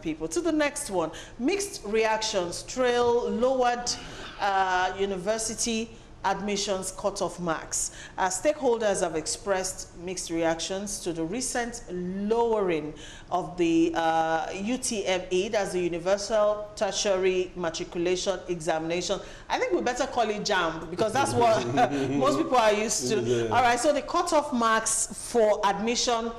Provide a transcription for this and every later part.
people. To the next one. Mixed reactions trail lowered university admissions cutoff marks. Stakeholders have expressed mixed reactions to the recent lowering of the UTME, that's the Universal Tertiary Matriculation Examination. I think we better call it JAMB because that's what most people are used to. Yeah. All right, so the cutoff marks for admission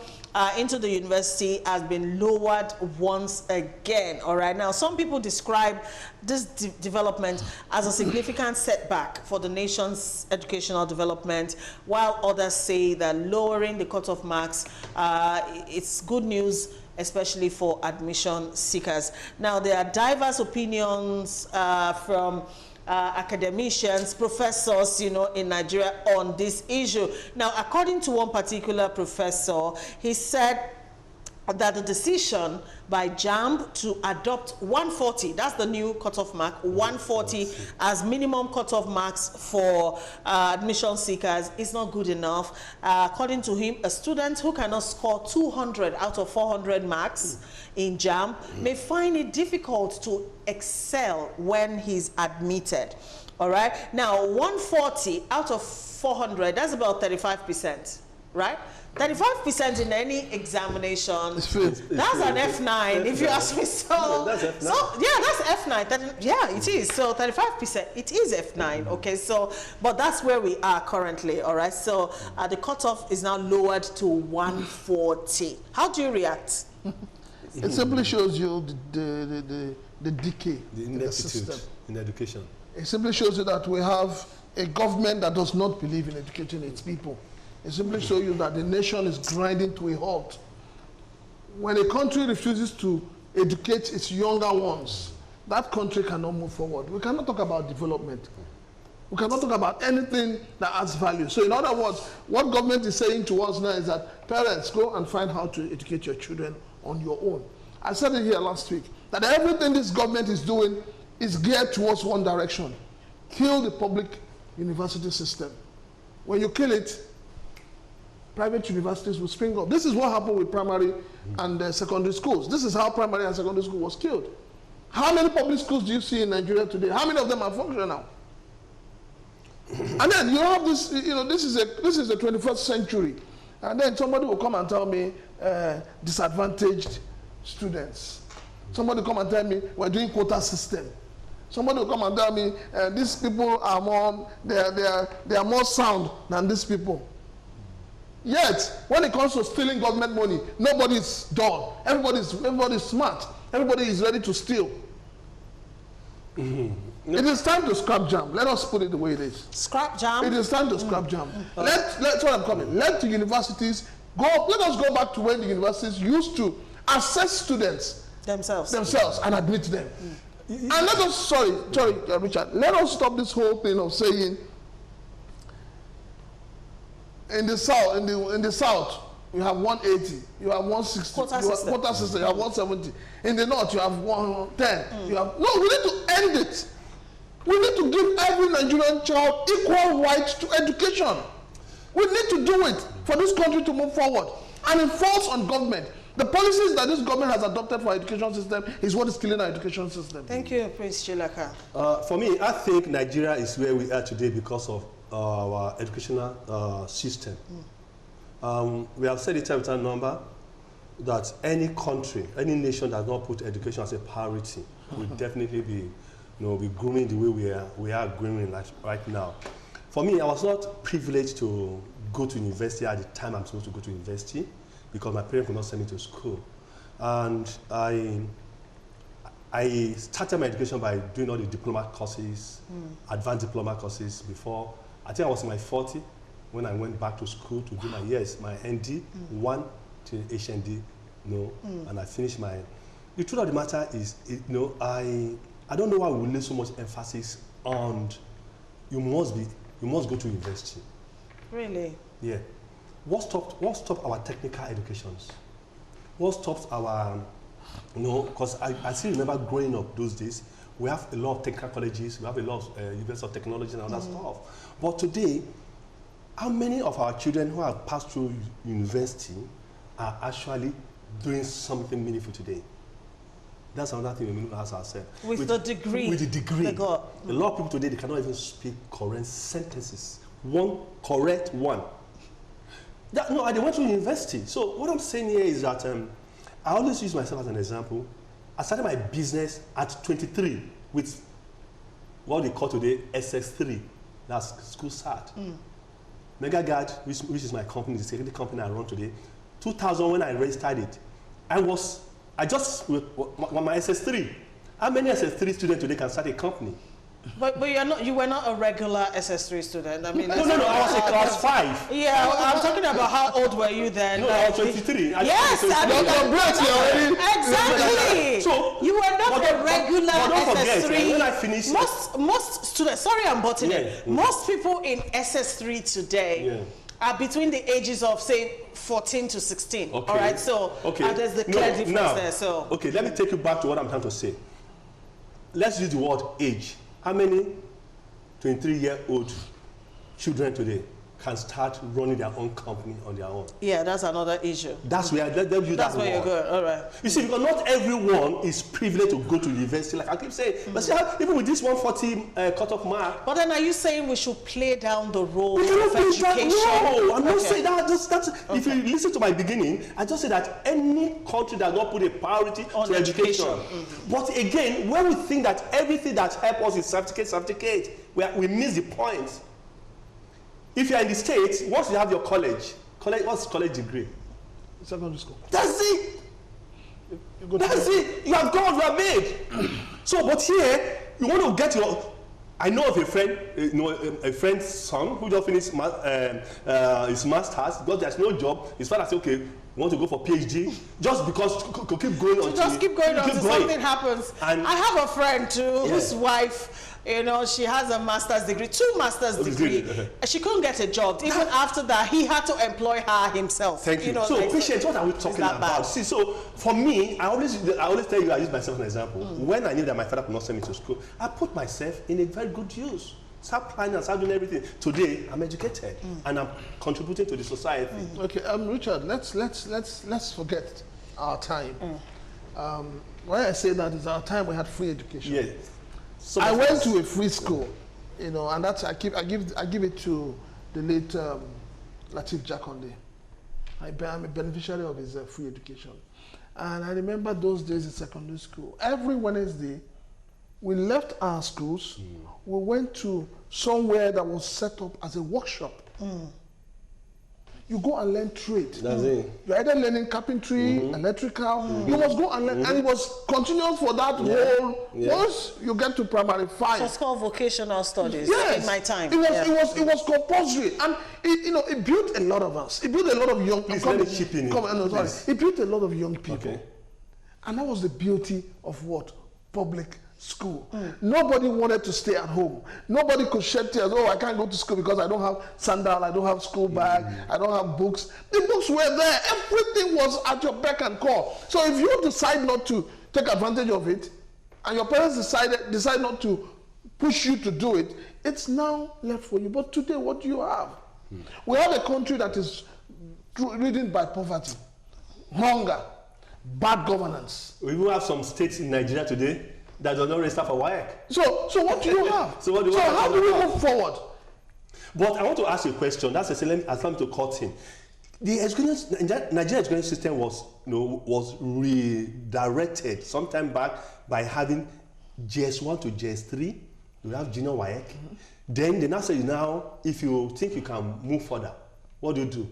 into the university has been lowered once again. All right, now some people describe this development as a significant setback for the nation's educational development, while others say that lowering the cutoff marks, it's good news, especially for admission seekers. Now, there are diverse opinions from academicians, professors, you know, in Nigeria on this issue. Now, according to one particular professor, he said that the decision by JAMB to adopt 140, that's the new cutoff mark, 140 as minimum cutoff marks for admission seekers is not good enough. According to him, a student who cannot score 200 out of 400 marks in JAMB may find it difficult to excel when he's admitted. All right, now 140 out of 400, that's about 35%, right? 35% in any examination, that's an F9, if you ask me. So, that's F9. So yeah, that's F9. Yeah, it is. So 35%, it is F9. Okay, so, but that's where we are currently. All right, so the cutoff is now lowered to 140. How do you react? It simply shows you the decay in the system in education. It simply shows you that we have a government that does not believe in educating its people. It simply shows you that the nation is grinding to a halt. When a country refuses to educate its younger ones, that country cannot move forward. We cannot talk about development. We cannot talk about anything that adds value. So in other words, what government is saying to us now is that parents, go and find how to educate your children on your own. I said it here last week, that everything this government is doing is geared towards one direction: kill the public university system. When you kill it, private universities will spring up. This is what happened with primary and secondary schools. This is how primary and secondary school was killed. How many public schools do you see in Nigeria today? How many of them are functional? And then you have this, you know, this is the 21st century. And then somebody will come and tell me disadvantaged students. Somebody will come and tell me we're doing quota system. Somebody will come and tell me these people are more, they are more sound than these people. Yet, when it comes to stealing government money, nobody's dull. Everybody's smart. Everybody is ready to steal. It is time to scrap JAMB. Let us put it the way it is. Scrap JAMB? It is time to scrap JAMB. That's what I'm coming. Let the universities go. Let us go back to when the universities used to assess students themselves and admit them. And let us, sorry, Richard, let us stop this whole thing of saying in the south, you have 180, you have 160, quota system, you have 170. In the north, you have 110. You have, no, we need to end it. We need to give every Nigerian child equal rights to education. We need to do it for this country to move forward. And it falls on government. The policies that this government has adopted for our education system is what is killing our education system. Thank you, Prince Chilaka. For me, I think Nigeria is where we are today because of our educational system. We have said it time and number that any country, any nation that does not put education as a priority will definitely be, be grooming the way we are grooming right now. For me, I was not privileged to go to university at the time I'm supposed to go to university because my parents could not send me to school. And I started my education by doing all the diploma courses, advanced diploma courses before. I think I was in my 40 when I went back to school to do my ND, 1 to HND, and I finished my. The truth of the matter is, I don't know why we lay so much emphasis on you must go to university. Really? Yeah. What stopped our technical educations? What stopped our, because I still remember growing up those days, we have a lot of technical colleges, we have a lot of universities of technology and all that stuff. But today, how many of our children who have passed through university are actually doing something meaningful today? That's another thing we need to ask ourselves. With the degree. With the degree. They got. A lot of people today, they cannot even speak correct sentences. One correct one. No, I went to university. So what I'm saying here is that I always use myself as an example. I started my business at 23 with what they call today SS3. That's school start. Mega Guard, which is my company, the security company I run today. 2000 when I registered it, I just with my SS3. How many SS3 students today can start a company? But you were not a regular SS3 student. I mean, No, I was a class 5. Yeah, I'm talking about how old were you then? No, I was 23. Yes, exactly. So you were not a regular SS3. When I finished, most students. Sorry, I'm butting in. Most people in SS3 today are between the ages of say 14 to 16. Okay. All right. So there's the clear difference there. So okay, let me take you back to what I'm trying to say. Let's use the word age. How many 23-year-old children today can start running their own company on their own? Yeah, that's another issue. That's where you're going. All right. You see, because not everyone is privileged to go to university, like I keep saying. But see, even with this 140 cutoff mark. But then are you saying we should play down the role of education? No, I'm not saying that. If you listen to my beginning, I just said that any country does not put a priority on education. But again, when we think that everything that helps us is certificate, we miss the point. If you're in the States, once you have your college, what's college degree? Secondary school. That's it. That's it. You have gone, you are made. So, but here, you want to get your. I know of a friend, a friend's son who just finished his master's, because there's no job. His father said, okay, you want to go for PhD, just because to keep going on. Just keep going until something happens. And I have a friend too, whose wife, she has a master's degree, 2 master's degrees. She couldn't get a job. Even after that, he had to employ her himself. Thank you. So, Patience, what are we talking about? See, so for me, I always tell you, I use myself as an example. When I knew that my father could not send me to school, I put myself in a very good use. Start planning and start doing everything. Today, I'm educated and I'm contributing to the society. Okay, Richard, let's forget our time. Why I say that is our time we had free education. Yes. So I went to a free school, and that's I give it to the late Latif Jakonde. I'm a beneficiary of his free education, and I remember those days in secondary school. Every Wednesday, we left our schools. We went to somewhere that was set up as a workshop. You go and learn trade. That's it. You're either learning carpentry, electrical. You must go and learn, and it was continuous for that whole. Once you get to primary 5, it's called vocational studies. In my time, it was compulsory, and it built a lot of us. It built a lot of young people. It built a lot of young people, and that was the beauty of what public school. Nobody wanted to stay at home. Nobody could shed tears. Oh, I can't go to school because I don't have sandal, I don't have school bag, I don't have books. The books were there. Everything was at your beck and call. So if you decide not to take advantage of it, and your parents decide not to push you to do it, it's now left for you. But today, what do you have? We have a country that is ridden by poverty, hunger, bad governance. We even have some states in Nigeria today that does not register for WAEC. So what do you have? So how do we move forward? But I want to ask you a question. That's a attempt to cut in. The Nigerian education system was redirected sometime back by having GS1 to GS3. You have junior WAEC. Then they now say if you think you can move further, what do?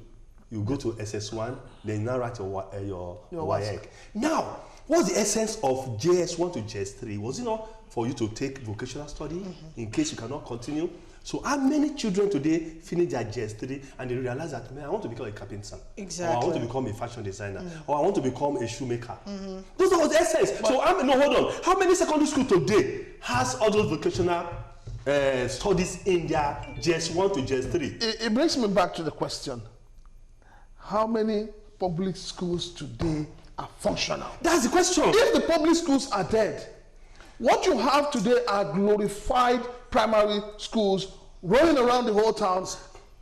You go to SS1, then you now write your WAEC. Now, what's the essence of JS1 to JS3? Was it not for you to take vocational study in case you cannot continue? So how many children today finish their JS3 and they realize that, man, I want to become a carpenter. Exactly. Or I want to become a fashion designer. Or I want to become a shoemaker. Those are the essence. But, so hold on. How many secondary school today has all those vocational studies in their JS1 to JS3? It brings me back to the question. How many public schools today are functional? That's the question. If the public schools are dead, what you have today are glorified primary schools rolling around the whole towns.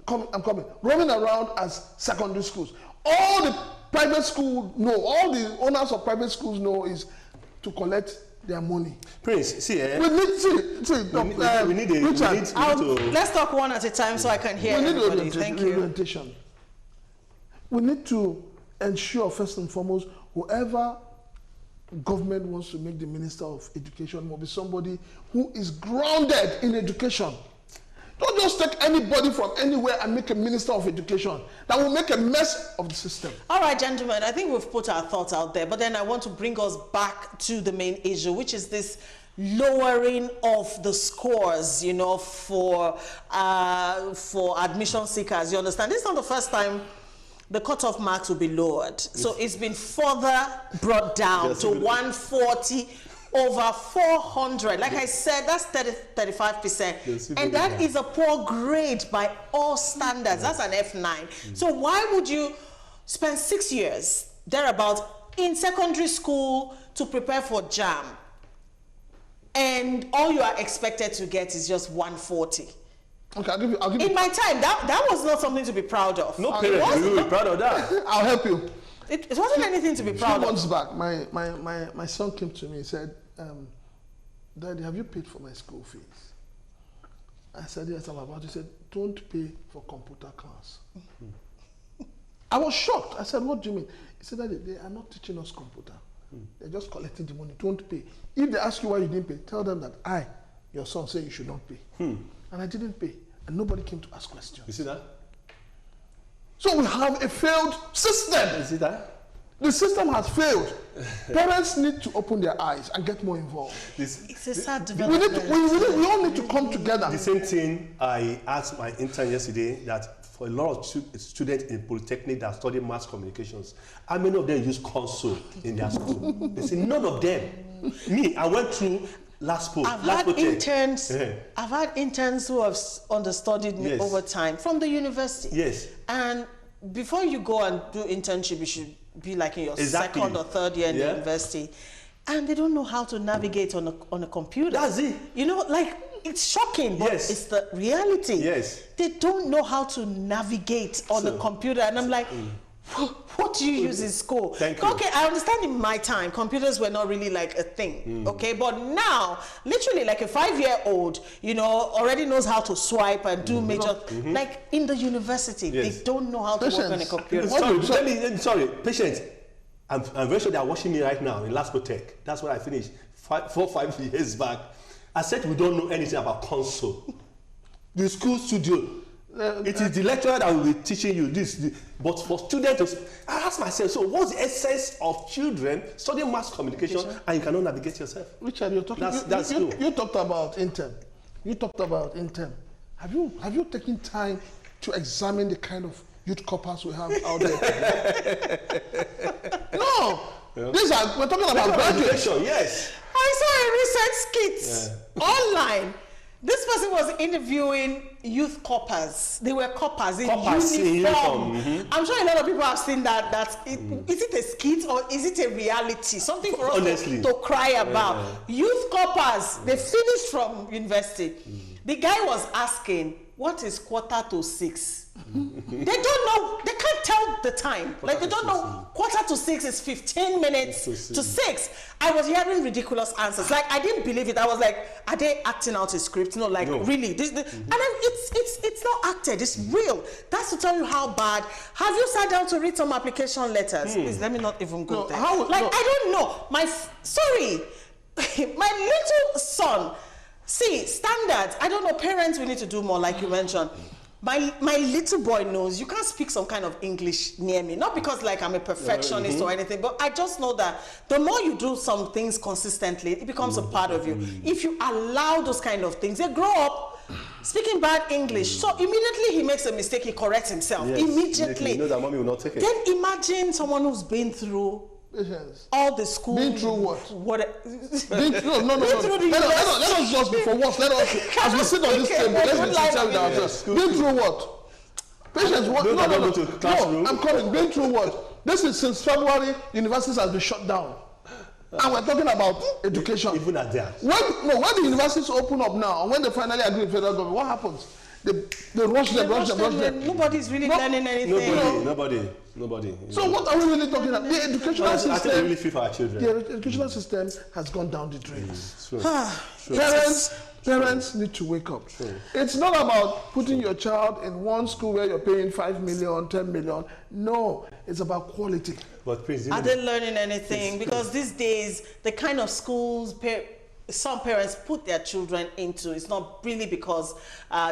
Rolling around as secondary schools. All the private schools know, all the owners of private schools know is to collect their money. Prince, see, We need let's talk one at a time so I can hear everybody. Thank you. Orientation. We need to ensure, first and foremost, whoever government wants to make the Minister of Education must be somebody who is grounded in education. Don't just take anybody from anywhere and make a Minister of Education. That will make a mess of the system. All right, gentlemen, I think we've put our thoughts out there, but then I want to bring us back to the main issue, which is this lowering of the scores, you know, for admission seekers. You understand? This is not the first time the cutoff marks will be lowered. So it's been further brought down to 140 over 400. Like I said, that's 35%. And that is a poor grade by all standards. That's an F9. So why would you spend 6 years, thereabout, in secondary school to prepare for JAM? And all you are expected to get is just 140. Okay, I'll give you. In my time, that was not something to be proud of. No parent will be proud of that. I'll help you. It wasn't anything to be proud of. 2 months back, my son came to me and said, Daddy, have you paid for my school fees? I said, yes, I'm about to. He said, don't pay for computer class. I was shocked. I said, what do you mean? He said, Daddy, they are not teaching us computer. They're just collecting the money. Don't pay. If they ask you why you didn't pay, tell them that your son, said you should not pay. And I didn't pay. And nobody came to ask questions. You see that? So we have a failed system. You see that? The system has failed. Parents need to open their eyes and get more involved. It's a sad development. We all need to come together. The same thing I asked my intern yesterday, that for a lot of students in Polytechnic that study mass communications, how many of them use console in their school? They say none of them. Me, I went through I've had interns who have understudied me over time from the university. Yes. And before you go and do internship, you should be like in your second or third year in the university. And they don't know how to navigate on a computer. That's it. You know, like, it's shocking, but it's the reality. Yes. They don't know how to navigate on a computer. And I'm like, what do you use in school? Okay, I understand in my time, computers were not really like a thing, okay? But now, literally like a 5-year-old, you know, already knows how to swipe and do major, like in the university, they don't know how to work on a computer. Sorry, patience. I'm very sure they are watching me right now in Lasco Tech. That's what I finished 4 or 5 years back. I said we don't know anything about console. The school studio. It is the lecturer that will be teaching you this. But for students, I ask myself, so what's the essence of children studying mass communication and you cannot navigate yourself? Richard, you're talking. You talked about intern. You talked about intern. Have you taken time to examine the kind of youth corpus we have out there? No. Yeah. We're talking about graduation. Yes. I saw a recent skit online. This person was interviewing youth coppers. They were coppers in uniform. I'm sure a lot of people have seen that. Is it a skit or is it a reality? Something for us to cry about. Youth coppers, they finished from university. The guy was asking, what is 5:45? They don't know, they can't tell the time. Like they don't know 5:45 is 15 minutes to 6. I was hearing ridiculous answers. Like I didn't believe it. I was like, are they acting out a script? No, like really. And then it's not acted, it's real. That's to tell you how bad. Have you sat down to read some application letters? Please let me not even go there. I don't know. My little son. See, standards. I don't know, parents, we need to do more, like you mentioned. My little boy knows you can't speak some kind of English near me. Not because like I'm a perfectionist or anything, but I just know that the more you do some things consistently, it becomes a part of you. If you allow those kind of things, they grow up speaking bad English. So immediately he makes a mistake, he corrects himself. Immediately. You know that mommy will not take it. Then imagine someone who's been through all the school. Been through what? No. Let us just be for once. Let us, as we sit on this table, let's be sincere with ourselves. Been through what? Patience, what? No, I'm coming. Been through what? This is since February, universities has been shut down. And we're talking about education. Even at that. When the universities open up now, and when they finally agree with federal government, what happens? They rush them. Nobody's really learning anything. Nobody. So what are we really talking about? The educational system. I think we really feel for our children. The educational system has gone down the drains. True. Parents need to wake up. True. It's not about putting your child in one school where you're paying 5 million, 10 million. No, it's about quality. But Prince, are they learning anything? Because these days, the kind of schools some parents put their children into, it's not really because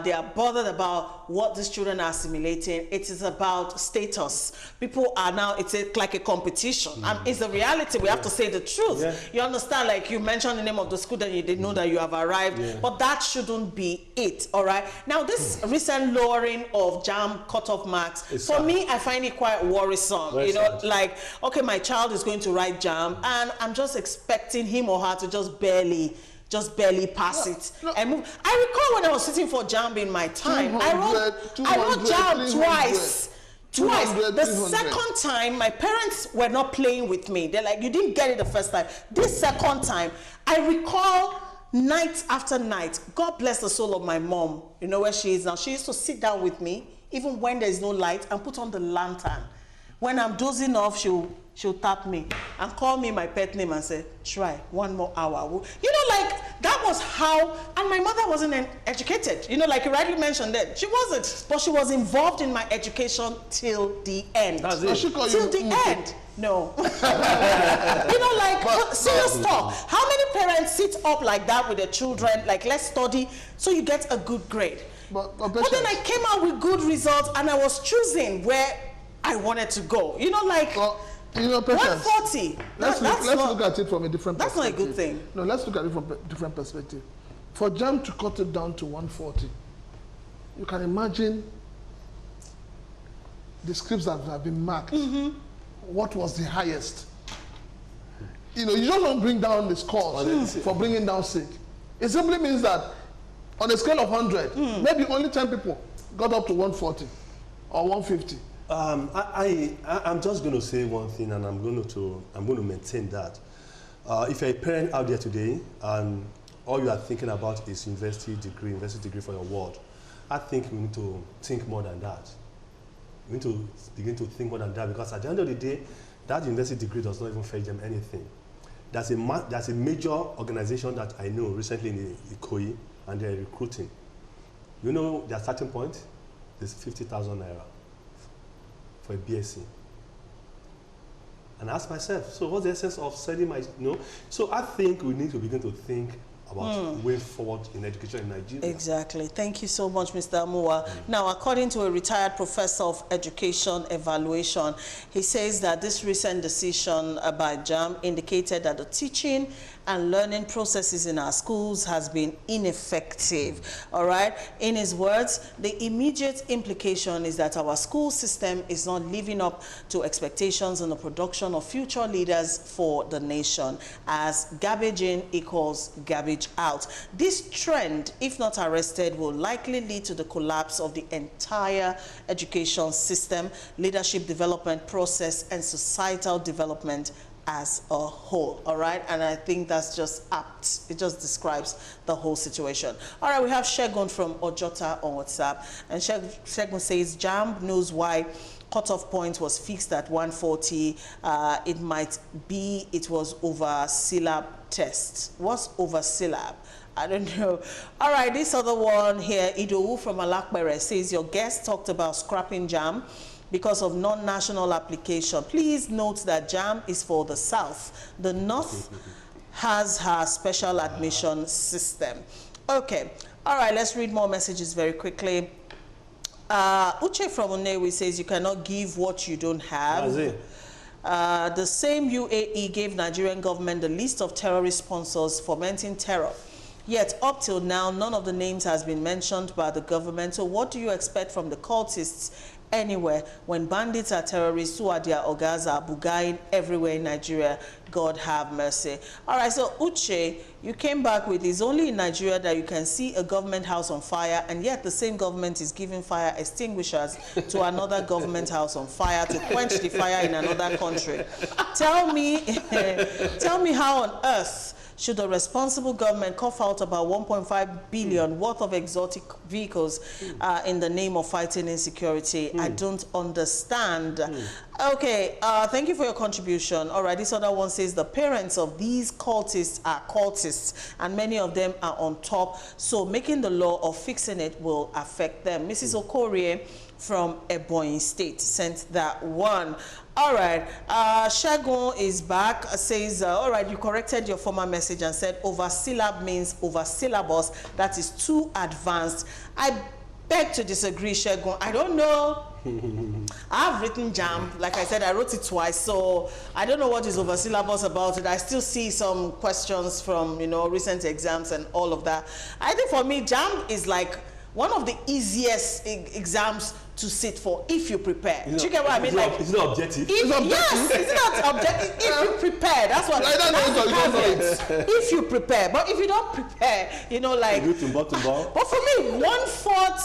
they are bothered about what these children are assimilating. It is about status. People are now, it's like a competition. And it's the reality. We have to say the truth. Yeah. You understand, like you mentioned the name of the school, then you didn't know that you have arrived. Yeah. But that shouldn't be it, all right? Now, this recent lowering of JAMB cutoff marks, for me, I find it quite worrisome. You know, like, okay, my child is going to write JAMB, and I'm just expecting him or her to just barely pass it and move. I recall when I was sitting for JAMB in my time, I wrote JAMB twice. The second time, my parents were not playing with me. They're like, you didn't get it the first time. This second time, I recall night after night, God bless the soul of my mom, you know where she is now. She used to sit down with me, even when there's no light, and put on the lantern. When I'm dozing off, she'll tap me and call me my pet name and say, try 1 more hour. You know, like, that was how, and my mother wasn't educated. You know, like you rightly mentioned that. She wasn't, but she was involved in my education till the end. That's it. Till the end. No. You know, like, serious talk. How many parents sit up like that with their children, like, let's study so you get a good grade? But then I came out with good results and I was choosing where I wanted to go. You know, like, you know, 140. Let's look at it from a different perspective. That's not a good thing. No, let's look at it from a different perspective. For JAMB to cut it down to 140, you can imagine the scripts that have been marked. What was the highest? You know, you just don't bring down the scores for bringing down sick. It simply means that on a scale of 100, maybe only 10 people got up to 140 or 150. I'm just going to say one thing, and I'm going to maintain that. If you're a parent out there today, and all you are thinking about is university degree for your ward, I think we need to think more than that. We need to begin to think more than that, because at the end of the day, that university degree does not even fetch them anything. There's a major organization that I know recently in Ikoyi, and they're recruiting. You know, their starting point is 50,000 naira. For a BSc. And I ask myself, so what's the essence of studying my, So I think we need to begin to think about way forward in education in Nigeria. Exactly. Thank you so much, Mr. Amuwa. Now, according to a retired professor of education evaluation, he says that this recent decision by JAMB indicated that the teaching and learning processes in our schools has been ineffective. All right. In his words, the immediate implication is that our school system is not living up to expectations in the production of future leaders for the nation, as garbage in equals garbage out. This trend, if not arrested, will likely lead to the collapse of the entire education system, leadership development process, and societal development as a whole. All right, and I think that's just apt. It just describes the whole situation. All right, we have Shegun from Ojota on WhatsApp, and Shegun says JAMB knows why cutoff point was fixed at 140. It might be it was over syllab test. What's over syllab? I don't know. All right, this other one here, Idowu from Alakbere, says your guest talked about scrapping JAMB because of non-national application. Please note that JAMB is for the South. The North has her special admission system. Okay, all right, let's read more messages very quickly. Uche from Unewi says you cannot give what you don't have. The same UAE gave Nigerian government the list of terrorist sponsors fomenting terror. Yet, up till now, none of the names has been mentioned by the government. So what do you expect from the cultists anywhere when bandits are terrorists who are their ogas are bugaing everywhere in Nigeria? God have mercy. All right, so Uche, you came back with it's only in Nigeria that you can see a government house on fire, and yet the same government is giving fire extinguishers to another government house on fire to quench the fire in another country. Tell me how on earth Should a responsible government cough out about 1.5 billion worth of exotic vehicles in the name of fighting insecurity? I don't understand. Okay, thank you for your contribution. All right, this other one says the parents of these cultists are cultists and many of them are on top, so making the law or fixing it will affect them. Mrs. Okorie from Ebonyi State sent that one. All right, Shagun is back, says, all right, you corrected your former message and said over-syllab means over-syllabus, that is too advanced. I beg to disagree, Shagun. I don't know. I've written JAM, like I said, I wrote it twice, so I don't know what is over syllabus about it. I still see some questions from, you know, recent exams and all of that. I think for me, JAM is like one of the easiest exams to sit for if you prepare. Do you get what I mean? Like, it's not objective. Yes, it's not objective. If you prepare, that's what. If you prepare, but if you don't prepare, you know, like. But for me, 1/4